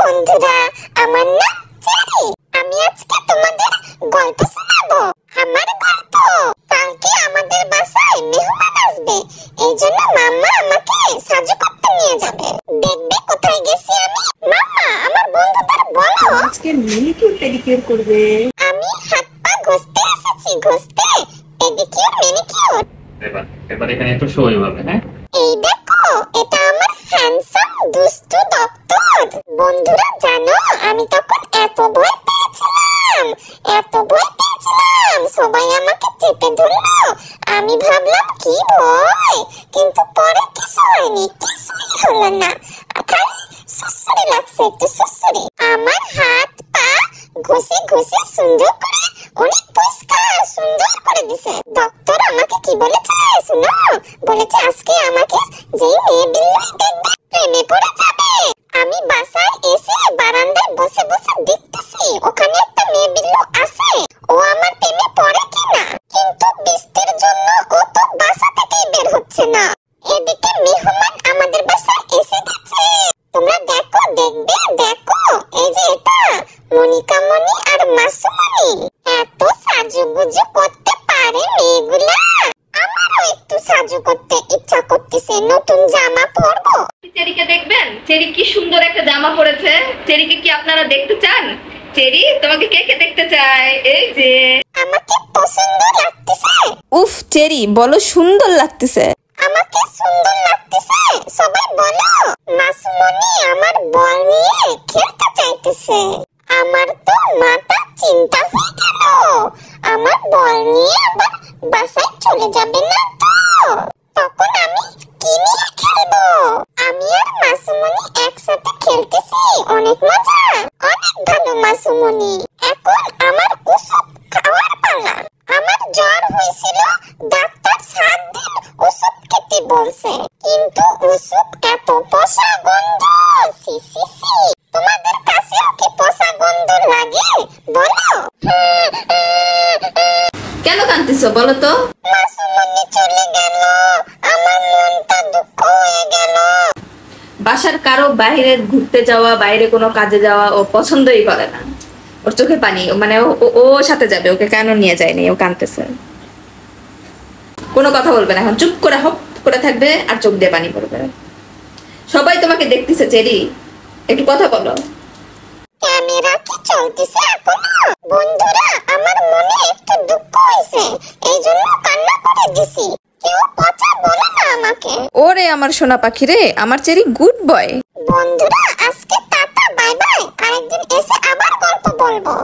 বন্ধুরা, আমার নাম চেরি। আমি আজকে তোমাদের গল্প শোনাবো। আমার গল্প। কালকে আমাদের বাসায় মেহমান আসবে, এই জন্য মাম্মা আমাকে সাজু করতে নিয়ে যাবে। দেখবে কোথায় গেছি আমি। মাম্মা, আমার বন্ধুদের বলো আজকে মেনিকিউর পেডিকিউর করবে। আমি হাত পা ঘষতে এসেছি, ঘষতে। Pedicure manicure. এবার এখানে একটু শো হবে। হ্যাঁ, এই দেখো, এটা আমার হ্যান্ডসাম দুষ্টু ডক্টর। বন্ধুরা জানো, আমি তখন এত ভয় পেয়েছিলাম, সবাই আমাকে চেপে ধরলো। আমি ভাবলাম কি ভয়, কিন্তু পরে কিছু হয়নি, কিছুই হলো না। খালি সুসুরি লাগছে, একটু সুসুরি। আমার হাত পা ঘষে ঘষে সুন্দর করে, অনেক পরিষ্কার সুন্দর করে দিছে। ডক্টর আমাকে কি বলেছে শুনো, বলেছে আজকে আমাকে যেই মেয়ে বিল্লি দেখবে প্রেমে পড়ে যাবে। আমি বাসায় এসে বারান্দায় বসে বসে দেখতেছি ওখানে একটা মেয়ে বিল্লু আছে, ও আমার প্রেমে পড়ে কিনা। কিন্তু বৃষ্টির জন্য ও তো বাসা থেকে বের হচ্ছে না। এদিকে মেহমান আমাদের বাসায় এসে গেছে। তোমরা দেখো, দেখবে, দেখো, এই যে এটা মনিকা মনি আর মাসুমনি। এত সাজুগুজু করতে পারে মেয়েগুলা। আমারও একটু সাজু করতে ইচ্ছা করতেছে, নতুন জামা পরবো। চেরিকে দেখবেন, চেরি কি সুন্দর একটা জামা পরেছে। চেরিকে কি আপনারা দেখতে চান? চেরি, তোমাকে কে কে দেখতে চায়? এই যে আমাকে পছন্দ লাগতেছে। উফ চেরি, বলো সুন্দর লাগতেছে। আমাকে সুন্দর লাগতেছে, সবাই বলো। মাসুমনি আমার বল নিয়ে খেলতে চাইতেছে। আমার তো মাথা চিন্তা হয়ে গেল, আমার বল নিয়ে আবার বাসায় চলে যাবে না তো। তখন আমি কি নিয়ে খেলবো? আমি আর মাসুমনি একসাথে খেলতেছি, অনেক মজা, অনেক ভালো মাসুমনি। এখন আমার ওষুধ খাওয়ার পালা। আমার জ্বর হয়েছিল, ডাক্তার 7 দিন ওষুধ খেতে বলছে, কিন্তু ওষুধ এত পচা গন্ধ। সি সি সি, তোমাদের কাছেও কি পচা গন্ধ লাগে বলো? কেন কাঁদতেছো বলো তো? মাসুমনি চলে গেল, আমার মনটা দুঃখ হয়ে গেল। বাসার কারো বাইরে ঘুরতে যাওয়া, বাইরে কোনো কাজে যাওয়া ও পছন্দই করে না। ওর চোখে পানি, মানে ও সাথে যাবে, ওকে কেন নিয়ে যায়নি, ও কাঁদতেছে। কোনো কথা বলবে না, এখন চুপ করে হপ করে থাকবে আর চোখ দিয়ে পানি পড়বে। সবাই তোমাকে দেখতেছে চেরি, একটু কথা বলো। ক্যামেরা কি চলতেছে এখনো? বন্ধুরা, আমার মনে একটু দুঃখ হয়েছে, এই জন্য কান্না করে দিছি। কেউ পচা বলে না আমাকে। ওরে আমার সোনা পাখি রে, আমার চেরি গুড বয়। বন্ধুরা, আজকে টাটা, বাই বাই। আরেকদিন এসে আবার গল্প বলবো।